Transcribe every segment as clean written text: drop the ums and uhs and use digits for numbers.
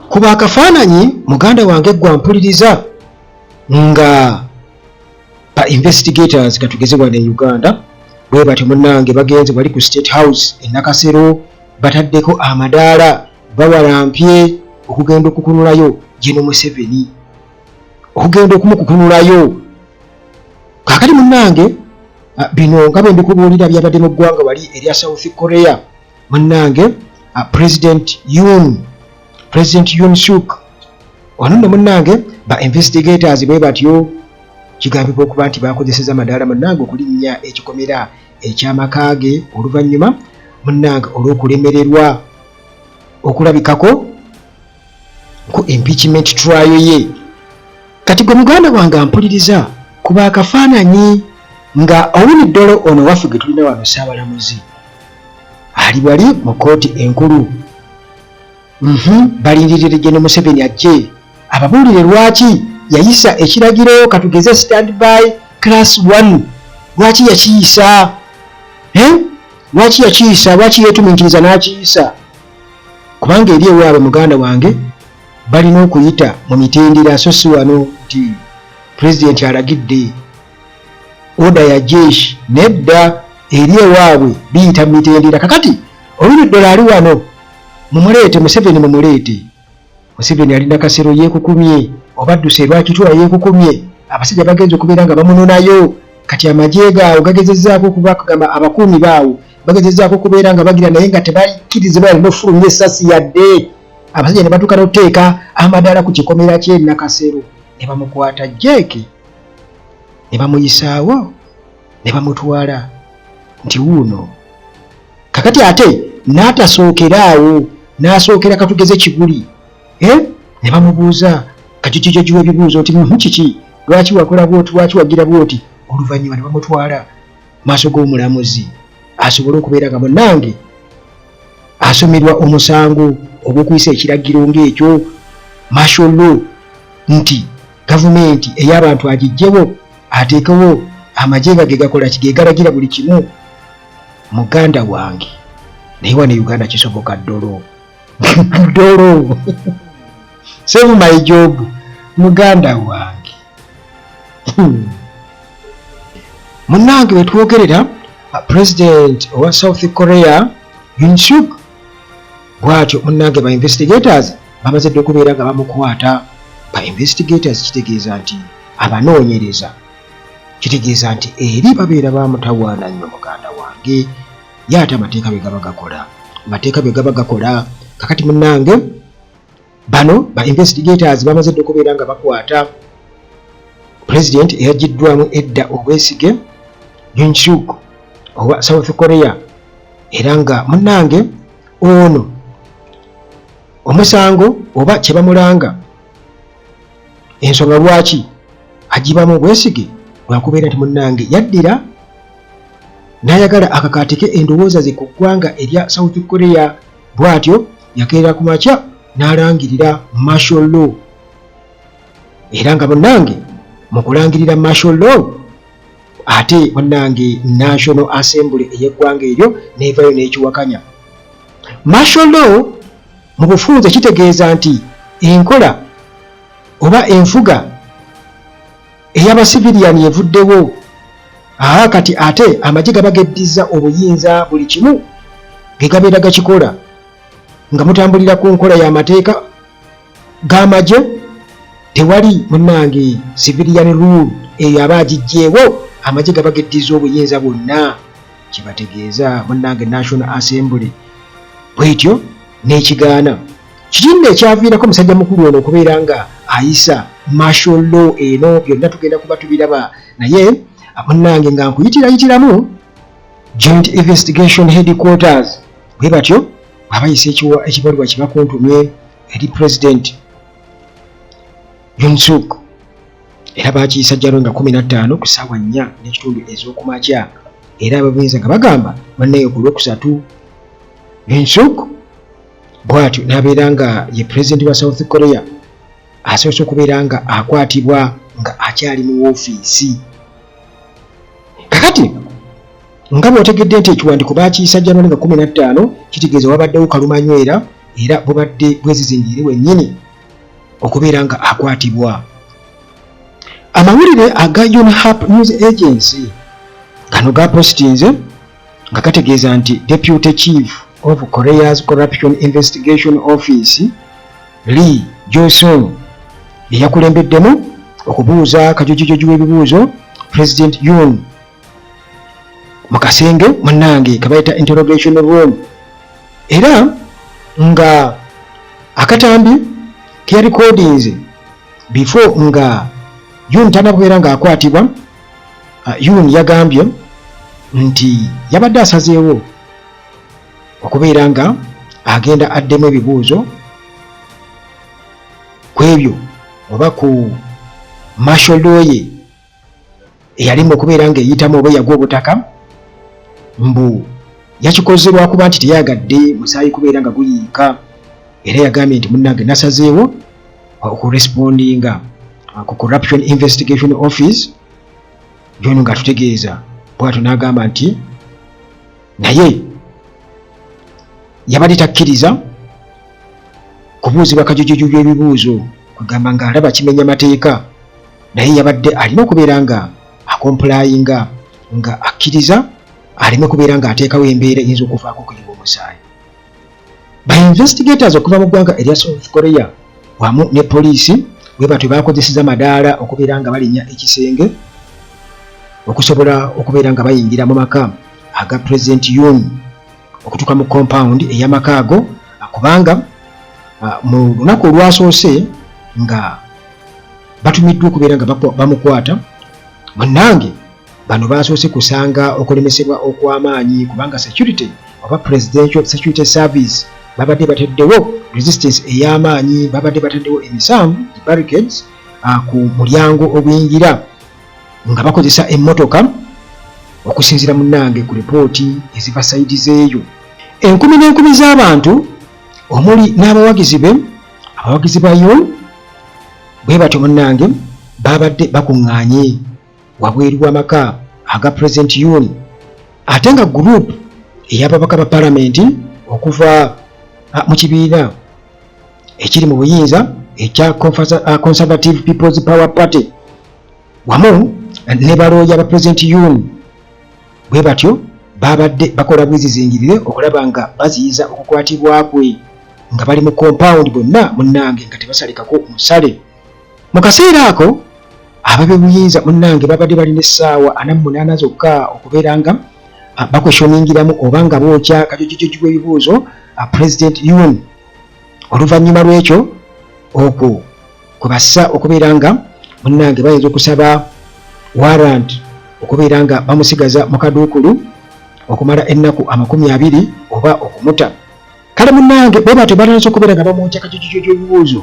kuba akafaananyi muganda wange gwa mpuliriza nga ba investigators katugeze wano e Uganda bwe batyo munnange bagenze bali ku State House e Nakasero bataddeko amadaala bawalampye okugenda okukunulayo General Museveni, okugenda okumukukunulayo. Kaakati munnange bino nga bwe mbikubuulira byabadde mu ggwanga wali erya South Korea munnange President Yoon Suk ono nno munnange ba investigators bwe batyo kigambibwa okuba nti bakozeseza amadaala munnange okulinnya ekikomera eky'amaka ge oluvannyuma munnange olw'okulemererwa okulabikako ku impeachment trial ye. Kati gwe muganda wange ampuliriza kuba akafaananyi nga Owiny Dollo ono waffe gwe tulina wano Ssaabalamuzi ali wali mu kooti enkulu balindirire General Museveni ajje ababuulire lwaki yayisa ekiragiro katugeze standby class 1 lwaki yakiyisa lwaki yeetuminkiriza n'akiyisa kubanga eri ewaabwe muganda wange balina okuyita mu mitendera so si wano nti pulezidenti alagidde oda ya jeshi nedda eri ewaabwe biyita mu mitendera. Kakati Owiny Dollo ali wano mumuleete Museveni mumuleete. Museveni ali Nakasero yeekukumye obadduse lwakitula yeekukumye abasajja bagenze okubeera nga bamunonayo. Kati amagye gaawo gagezezzaako okubakagamba abakuumi baawo bagezezzaako okubeera nga bagira naye nga tebakkirize balina ofulumya essasi yadde. Abasajja ne batuuka n'oteeka amadaala ku kikomera ky'e Nakasero ne bamukwata jeeke ne bamuyisaawo ne bamutwala nti wuuno. Kakati ate n'atasookera awo n'asookera katugeze Kiguli ne bamubuuza kati kijojiwa ebibuuzo nti kiki lwaki wakola bwoti lwaki wagira bwoti. Oluvannyuma ne bamutwala maaso g'omulamuzi asobole okubeera nga munnange asomerwa omusango ogw'okuyisa ekiragiro ng'ekyo martial law nti gavumenti ey'abantu agijjewo ateekewo amagye ge gakola ki ge galagira buli kimu. Muganda wange naye wano Uganda kisoboka Dollo Dollo save my job muganda wange munnange wetwogerera president owa South Korea Yoon Suk bwatyo munnange ba investigators bamaze dde okubeera nga bamukwata. Ba investigators kitegeeza nti abanoonyereza kitegeeza nti eri babeera bamutawaana nnyo muganda wange ye ate amateeka bwe gaba gakola. Kakati munnange bano ba investigators bamaze dde okubeera nga bakwata president eyaggiddwamu edda obwesige Yoon Suk owa South Korea era nga munnange ono omusango oba kye bamulanga ensonga lwaki agibamu obwesige lwakubeera nti munnange yaddira n'ayagala akakaatike endowooza ze ku ggwanga erya South Korea bw'atyo yakeera ku makya n'alangirira martial law era nga munnange mu kulangirira martial law ate munnange National Assembly ey'eggwanga eryo neevayo n'ekiwakanya. Martial law mu bufunze kitegeeza nti enkola oba enfuga ey'abasiviliani evuddewo. Kati ate amagye gaba geddiza obuyinza buli kimu ge gabeera gakikola nga mutambulira ku nkola y'amateeka g'amagye. Tewali munnange civilian rule eyo aba agiggyeewo, amagye gaba geddiza obuyinza bwonna. Kibategeeza munnange National Assembly bwetyo n'ekigaana. Kitinda ekyaviirako musajja mukulu ono okubeera nga ayisa martial law eno byonna tugenda kuba tubiraba naye munnange nga nkuyitiramu Joint Investigation Headquarters bwe batyo abayisa ekibaluwa kibakuntumye eri President Yoon Suk era bakiyisa jjalo nga 15 ku ssaawa 4 n'ekitundu ez'okumakya era ababuyinza nga bagamba bannaye ku Lwokusatu Yoon Suk bw'atyo n'abeera nga ye President wa South Korea asoose okubeera nga akwatibwa nga akyali mu woofiisi. Kakati nga bw'otegedde nti ekiwandiiko baakiyisa January nga 15 kitegeeza wabaddewo kalumanywera era bubadde bwezizingire wennyini okubeera nga akwatibwa. Amawulire aga Yonhap News Agency gano gapostinze nga gategeeza nti Deputy Chief of Korea's Corruption Investigation Office Lee Jae-sung yakulembeddemu okubuuza kajujujuju w'ebibuuzo President Yoon mu kasenge munnange kabayita interrogation room, era nga akatambi ke recordings before nga Yoon tanakubeera nga akwatibwa. Yoon yagambye nti yabadde asazeewo okubeera nga agenda addemu ebibuuzo ku ebyo oba ku martial ye eyalimu okubeera nga eyitamu oba eyagwa obutaka, mbu yakikoze lwakuba nti teyagadde musaayi kubeera nga guyiika, era yagambye nti munnange nasazeewo okurespondinga ku Corruption Investigation Office. Yono nga tutegeeza bw'atyo n'agamba nti naye yabadde takkiriza kubuuzibwa kajujuju by'ebibuuzo, kugamba ng'alaba kimenya mateeka, naye yabadde alina okubeera nga akomplayinga, nga akkiriza aleme kubeera nga ateekawo embeera eyinza okuvaako okuyiwa omusaayi. Ba investigators okuva mu ggwanga erya South Korea wamu ne poliisi bwe batyo bakozeseza madaala okubeera nga balinnya ekisenge okusobola okubeera nga bayingira mu maka aga President Yoon okutuuka mu compound ey'amaka ago, kubanga mu lunaku olwasoose nga batumiddwa okubeera nga bamukwata, munnange bano basoose kusanga okulemesebwa okw'amaanyi, kubanga security oba Presidential Security Service babadde bateddewo resistance ey'amaanyi, babadde bateddewo emisanvu barricades ku mulyango oguyingira nga bakozesa emmotoka okusinziira munnange ku lipooti eziva sayidi zeeyo. Enkumi n'enkumi z'abantu omuli n'abawagizi be, abawagizi ba Yoon bwe batyo munnange babadde bakuŋŋaanye wabweru w'amaka aga President Yoon, ate nga group ey'ababaka ba palamenti okuva mu kibiina ekiri mu buyinza ekya Conservative People's Power Party wamu ne balooya ba President Yoon bwe batyo babadde bakola bwezizingirire okulaba nga baziyiza okukwatibwa kwe, nga bali mu compound bonna munnange nga tebasalikako musale. Mu kaseera ako ab'ebuyinza munnange babadde balina essaawa 48 zokka okubeera nga bakweshoningiramu oba nga bookya kajujujuju bw'ebibuuzo President Yoon. Oluvannyuma lw'ekyo okwo kwe bassa okubeera nga munnange bayinza okusaba warrant okubeera nga bamusigaza mu kaduukulu okumala ennaku 20 oba okumuta. Kale munnange bwe batyo batanase okubeera nga bamwokya kajujujuju ebibuuzo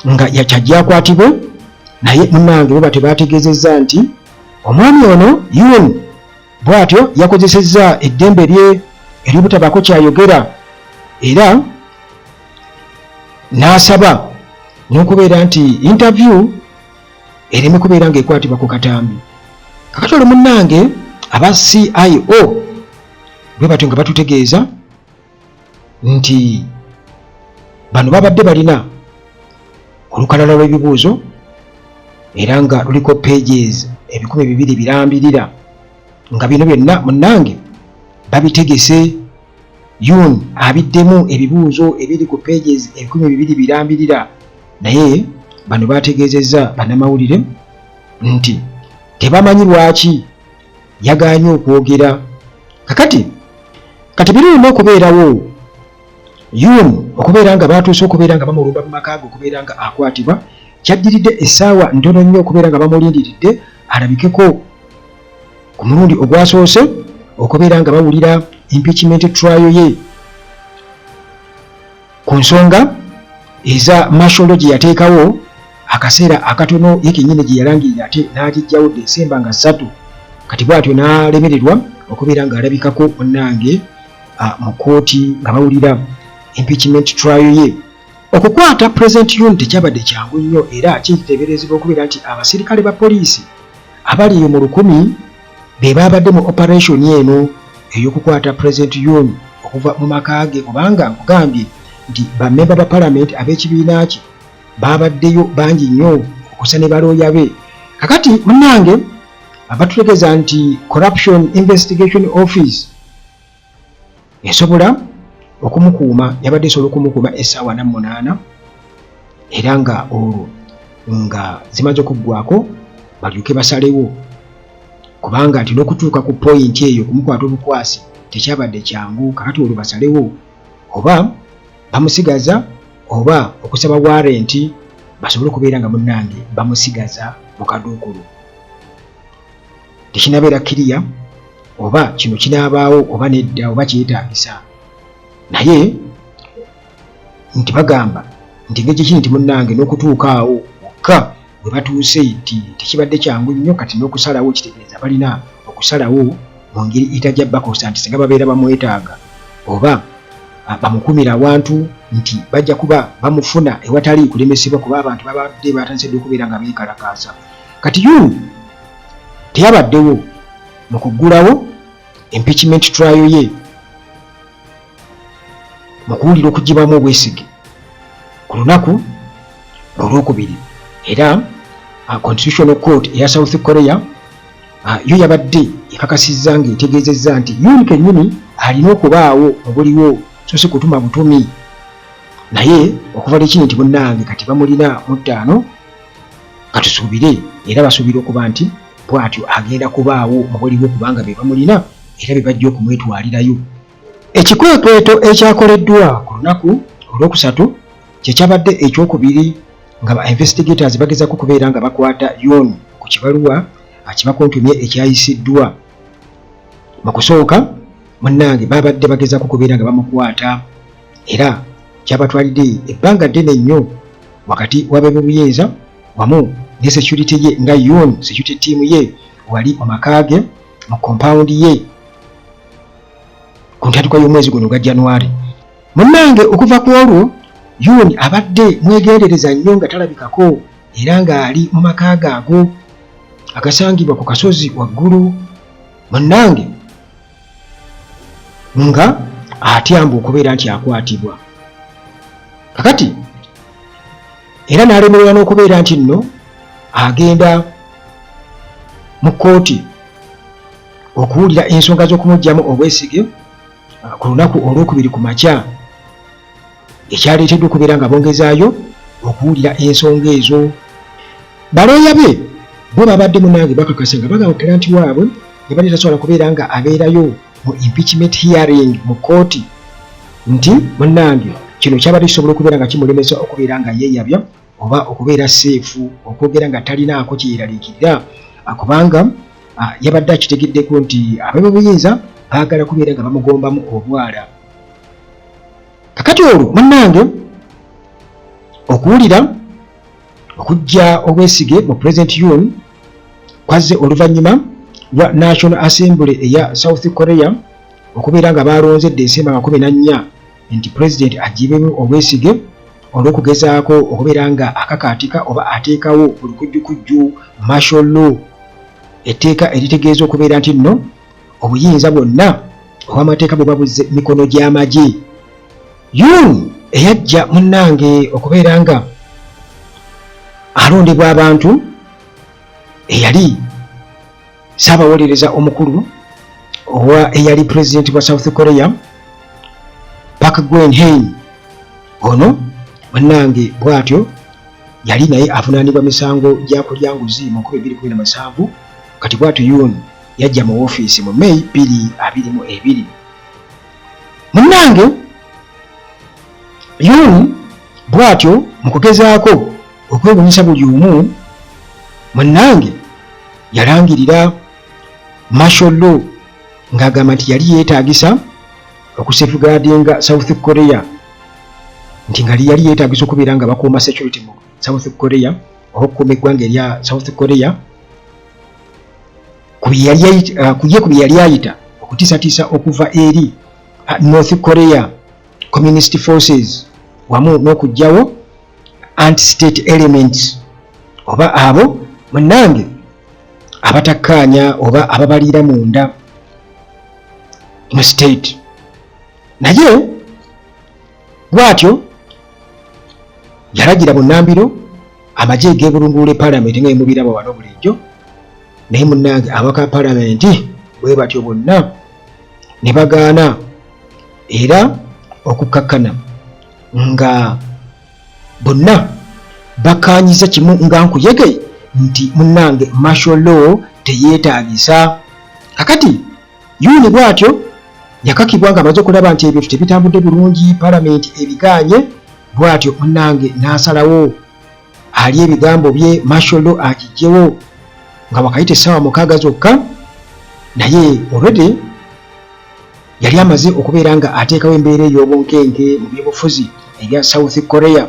nga yakyajja akwatibwe, naye munnange bwe batyo bategeezezza nti omwami ono Yoon bw'atyo yakozesezza eddembe lye ery'obutabaako kyayogera, era n'asaba n'okubeera nti interview ereme kubeera nga ekwatibwa ku katambi. Kakati olwo munnange aba CIO bwe batyo nga batutegeeza nti bano babadde balina olukalala lw'ebibuuzo era nga luliko pages 200 birambirira, nga bino byonna munnange babitegese. Yoon abiddemu ebibuuzo ebiri ku pages 200 birambirira, naye bano bategeezezza bannamawulire nti tebamanyi lwaki yagaanye okwogera. Kati birina okubeerawo Yoon okubeera nga batuuse okubeera nga bamulumba mu maka ge okubeera nga akwatibwa, kyaddiridde essaawa ntono nnyo okubeera nga bamulindiridde alabikeko ku mulundi ogwasoose okubeera nga bawulira impeachment trial ye ku nsonga eza martial gye yateekawo akaseera akatono ye kennyini gye yalangirira ate n'agijjawo Desemba nga 3. Kati bw'atyo n'alemererwa okubeera ng'alabikako munnange mu kooti nga bawulira impeachment trial ye. Okukwata President Yoon tekyabadde kyangu nnyo, era kiteeberezebwa okubeera nti abasirikale ba poliisi abali mu 100 be babadde mu operation eno ey'okukwata President Yoon okuva mu maka ge, kubanga nkugambye nti bammemba ba palamenti ab'ekibiina kye babaddeyo bangi nnyo okusa ne balooya be. Kakati munnange batutegeeza nti Corruption Investigation Office esobola okumukuuma, yabadde esobola okumukuuma essaawa 8 era nga olwo nga zimaze okuggwako balyoke basalewo, kubanga nti n'okutuuka ku point eyo kumukwata obukwasi tekyabadde kyangu. Kakati olwo basalewo oba bamusigaza oba okusaba warrant basobole okubeera nga munnange bamusigaza mu kaduukulu. Tekinabeera kiriya oba kino kinaabaawo oba nedda oba kyetaagisa, naye nti bagamba nti engeri kiki nti munnange n'okutuukaawo wokka bwe batuuse nti tekibadde kyangu nnyo. Kati n'okusalawo kitegeeza balina okusalawo mu ngeri etajja bakosa nti singa babeera bamwetaaga oba bamukumira awantu nti bajja kuba bamufuna ewatali kulemesebwa, kuba abantu babadde batandise dde okubeera nga beekalakaasa. Kati yuno teyabaddewo mu kuggulawo impeachment trial ye mu kuwulira okugibwamu obwesige ku lunaku olwokubiri, era Constitutional Court eya South Korea yo yabadde ekakasizza ng'etegeezezza nti yuno kennyini alina okubaawo obuliwo so si kutuma butumi, naye okuva lekini nti munnange kati bamulina mu 5 katusuubire era basuubira okuba nti bw'atyo agenda kubaawo mubuliwo kubanga be bamulina era be bajja okumwetwalirayo. Ekikwekweto ekyakoleddwa ku lunaku olwokusatu kye kyabadde ekyokubiri nga ba investigators bagezaako kubeera nga bakwata Yoon ku kibaluwa kibakontomye ekyayisiddwa. Mu kusooka munnange babadde bagezaako kubeera nga bamukwata era kyabatwalidde ebbanga ddene nnyo wakati w'ab'ebyobuyeeza wamu ne security ye nga Yoon security team ye wali mu maka ge mu compound ye ku ntandikwa y'omwezi guno gwa January. Munnange okuva ku olwo Yoon abadde mwegendereza nnyo nga talabikako era ng'ali mu maka gaago agasangibwa ku kasozi waggulu, munnange nga atyamba okubeera nti akwatibwa. Kakati era n'alemererwa n'okubeera nti nno agenda mu kkooti okuwulira ensonga z'okumuggyamu obwesige ku lunaku olwokubiri ku makya, ekyaleeteddwa okubeera nga bongezaayo okuwulira ensonga ezo. Balooya be bo babadde munnange bakakasa nga bagamba klanti waabwe yabadde tasobola kubeera nga abeerayo mu impeachment hearing mu kkooti nti munnange kino kyabadde kisobola okubeera nga kimulemesa okubeera nga yeeyabya oba okubeera seefu okwogera nga talinaako kyeyeraliikirira kubanga yabadde akitegeddeko nti ab'ebyobuyiiza baagala kubeera nga bamugombamu obwala. Kakati olwo munnange okuwulira okujja obwesige mu President Yoon kwazze oluvannyuma lwa National Assembly eya South Korea okubeera nga balonze December 14 nti President agibemu obwesige olw'okugezaako okubeera nga akakaatika oba ateekawo ku lukujjukujju martial law, etteeka eritegeeza okubeera nti nno obuyinza bwonna obw'amateeka bwe babuze mikono gy'amagye. Yoon eyajja munnange okubeera nga alondebwa abantu eyali ssaabawolereza omukulu owa eyali president wa South Korea Park Geun-hye, ono munnange bw'atyo yali naye avunaanibwa misango gya kulya nguzi mu 2017. Kati bw'atyo Yoon yajja mu ofiisi mu May 2022. Munnange Yoon bw'atyo mu kugezaako okwewuunyisa buli omu munnange yalangirira martial law ng'agamba nti yali yeetaagisa okusafeguardinga South Korea, nti nga yali yeetaagisa okubeera nga bakuuma security mu South Korea oba okukuuma eggwanga erya South Korea ku bye yali ayita okutiisatiisa okuva eri North Korea Communist Forces wamu n'okuggyawo anti-state elements oba abo munnange abatakkaanya oba ababaliira munda mu state. Naye bw'atyo yalagira Bunnambiro amagye g'ebulungulula Paalamenti nga emubiraba wano bulijjo, naye munnange abaka Paalamenti bwe batyo bonna ne bagaana era okukkakkana nga bonna bakaanyiza kimu nga nkuyege nti munnange martial law teyeetaagisa. Kakati yuuni bw'atyo yakakibwa nga amaze okulaba nti ebintu tebitambudde bulungi, Paalamenti ebigaanye, bw'atyo munnange n'asalawo ali ebigambo bye martial law agiggyewo nga wakayita essaawa 6 zokka, naye already yali amaze okubeera nga ateekawo embeera ey'obunkenke mu byobufuzi ebya South Korea.